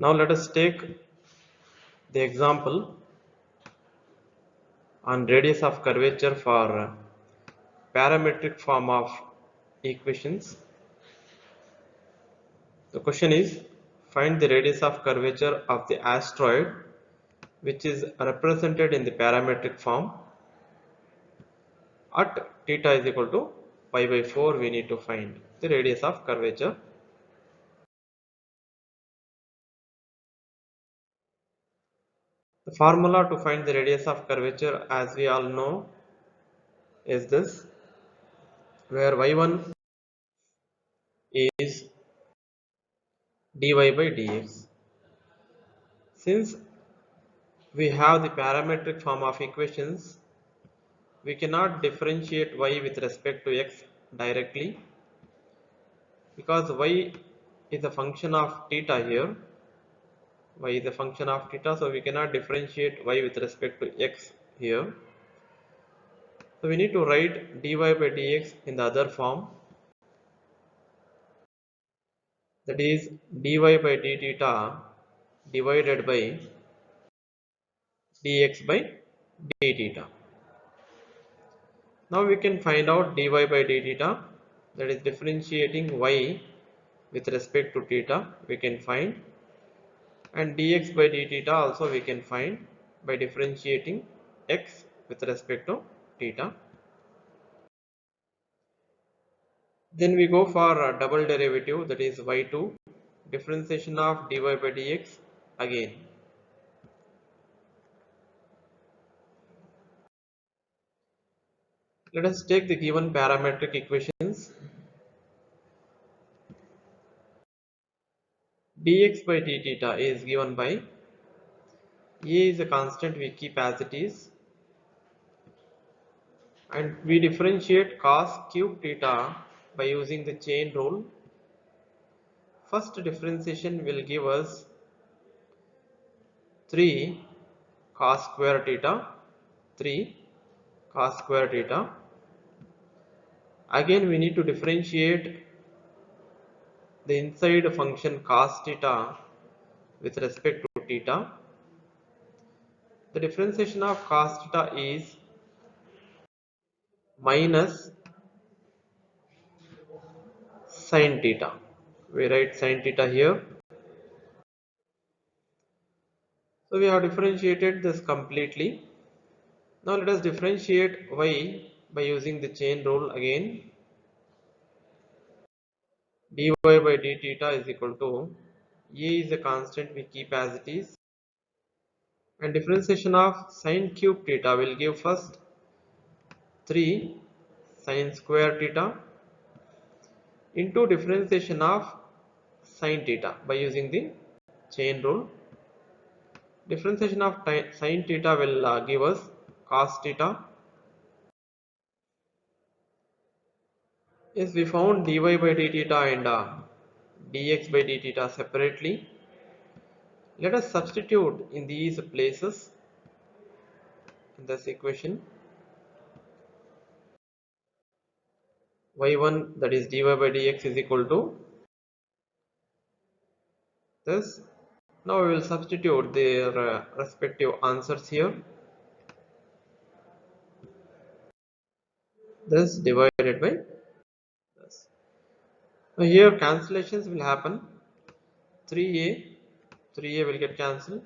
Now let us take the example on radius of curvature for parametric form of equations. The question is, find the radius of curvature of the asteroid which is represented in the parametric form at theta is equal to pi by 4. We need to find the radius of curvature. The formula to find the radius of curvature, as we all know, is this, where y1 is dy by dx. Since we have the parametric form of equations, we cannot differentiate y with respect to x directly, because y is a function of theta here. Y is a function of theta, so we cannot differentiate y with respect to x here. So we need to write dy by dx in the other form, that is dy by d theta divided by dx by d theta. Now we can find out dy by d theta, that is differentiating y with respect to theta we can find, and dx by d theta also we can find by differentiating x with respect to theta. Then we go for a double derivative, that is y2, differentiation of dy by dx again. Let us take the given parametric equations. Dx by d theta is given by a is a constant we keep as it is, and we differentiate cos cube theta by using the chain rule. First differentiation will give us 3 cos square theta, 3 cos square theta. Again we need to differentiate the inside function cos theta with respect to theta. The differentiation of cos theta is minus sin theta. We write sin theta here. So we have differentiated this completely. Now let us differentiate y by using the chain rule again. Dy by d theta is equal to, a is a constant we keep as it is, and differentiation of sin cube theta will give first 3 sin square theta into differentiation of sin theta by using the chain rule. Differentiation of sin theta will give us cos theta. Yes, we found dy by d theta and dx by d theta separately. Let us substitute in these places in this equation. Y1, that is dy by dx, is equal to this. Now we will substitute their respective answers here. This divided by this. Now here cancellations will happen. 3a will get cancelled,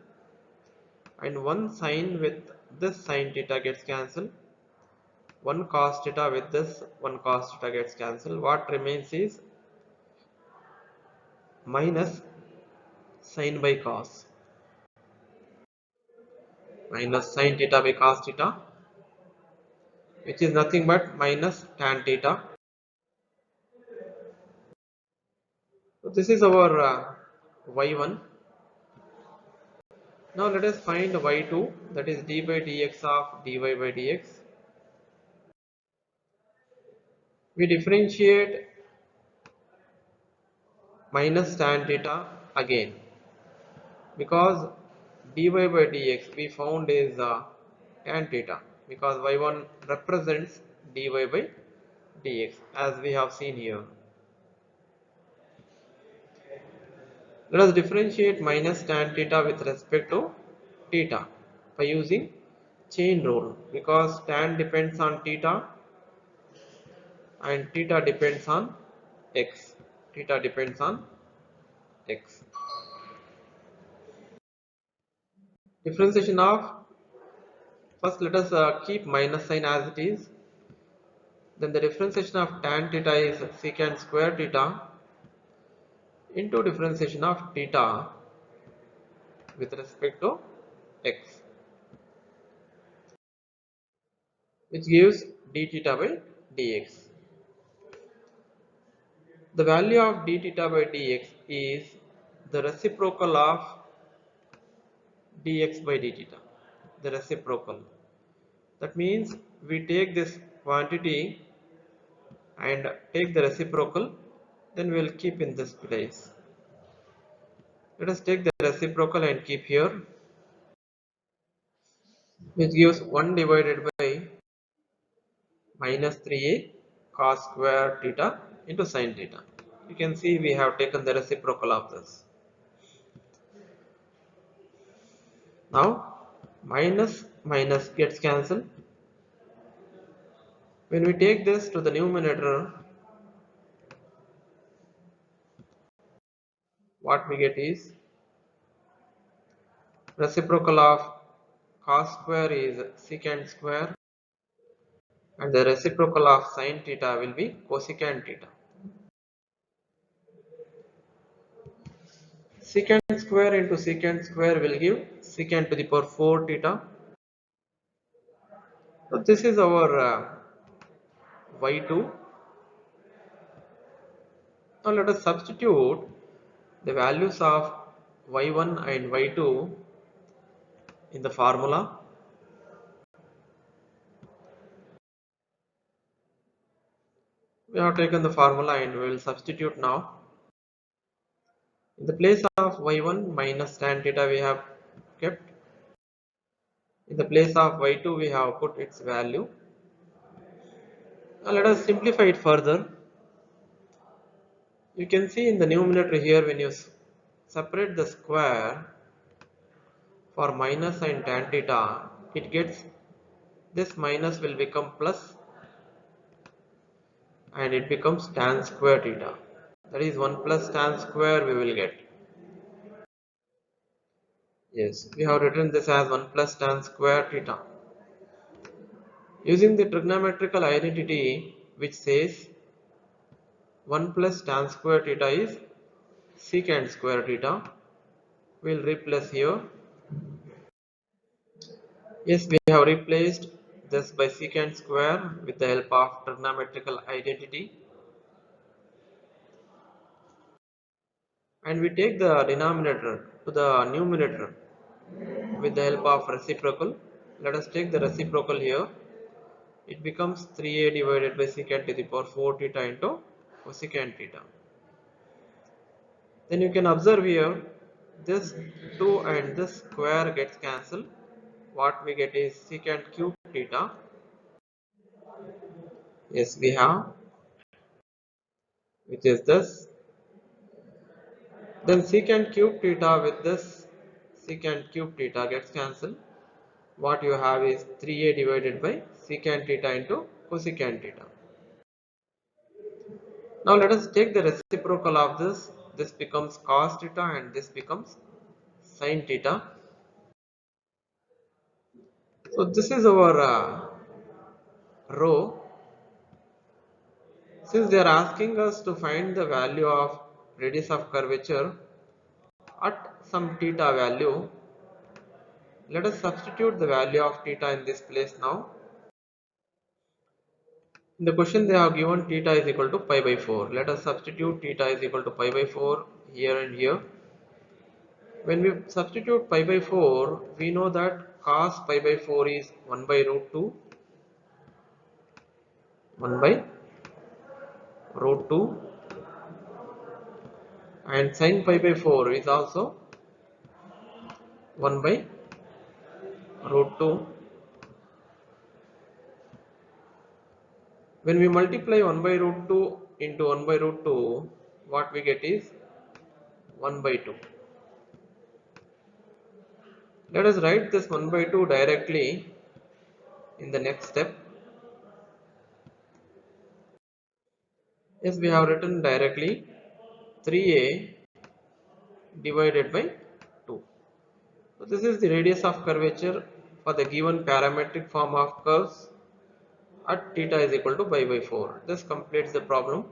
and one sine with this sine theta gets cancelled. One cos theta with this one cos theta gets cancelled. What remains is minus sine by cos, minus sine theta by cos theta, which is nothing but minus tan theta. So this is our y1. Now let us find y2, that is d by dx of dy by dx. We differentiate minus tan theta again, because dy by dx we found is tan theta, because y1 represents dy by dx as we have seen here. Let us differentiate minus tan theta with respect to theta by using chain rule, because tan depends on theta and theta depends on x. Theta depends on x. Differentiation of, first let us keep minus sign as it is. Then the differentiation of tan theta is secant square theta into differentiation of theta with respect to x, which gives d theta by dx. The value of d theta by dx is the reciprocal of dx by d theta. The reciprocal. That means we take this quantity and take the reciprocal, then we will keep in this place. Let us take the reciprocal and keep here, which gives 1 divided by minus 3a cos square theta into sin theta. You can see we have taken the reciprocal of this. Now minus minus gets cancelled. When we take this to the numerator, what we get is reciprocal of cos square is secant square and the reciprocal of sin theta will be cosecant theta. Secant square into secant square will give secant to the power 4 theta. So this is our y2. Now let us substitute the values of y1 and y2 in the formula. We have taken the formula and we will substitute now. In the place of y1 minus tan theta we have kept. In the place of y2 we have put its value. Now let us simplify it further. You can see in the numerator here, when you separate the square for minus and tan theta, it gets, this minus will become plus and it becomes tan square theta. That is 1 plus tan square we will get. Yes, we have written this as 1 plus tan square theta. Using the trigonometrical identity which says 1 plus tan square theta is secant square theta, we will replace here. Yes, we have replaced this by secant square with the help of trigonometrical identity. And we take the denominator to the numerator with the help of reciprocal. Let us take the reciprocal here. It becomes 3a divided by secant to the power 4 theta into cosecant theta. Then you can observe here, this 2 and this square gets cancelled. What we get is secant cube theta. Yes, we have, which is this. Then secant cube theta with this secant cube theta gets cancelled. What you have is 3a divided by secant theta into cosecant theta. Now let us take the reciprocal of this. This becomes cos theta and this becomes sin theta. So this is our row. Since they are asking us to find the value of radius of curvature at some theta value, let us substitute the value of theta in this place now. In the question they have given theta is equal to pi by 4. Let us substitute theta is equal to pi by 4 here and here. When we substitute pi by 4, we know that cos pi by 4 is 1 by root 2. 1 by root 2. And sin pi by 4 is also 1 by root 2. When we multiply 1 by root 2 into 1 by root 2, what we get is 1 by 2. Let us write this 1 by 2 directly in the next step. Yes, we have written directly 3a divided by 2. So this is the radius of curvature for the given parametric form of curves at theta is equal to pi by 4. This completes the problem.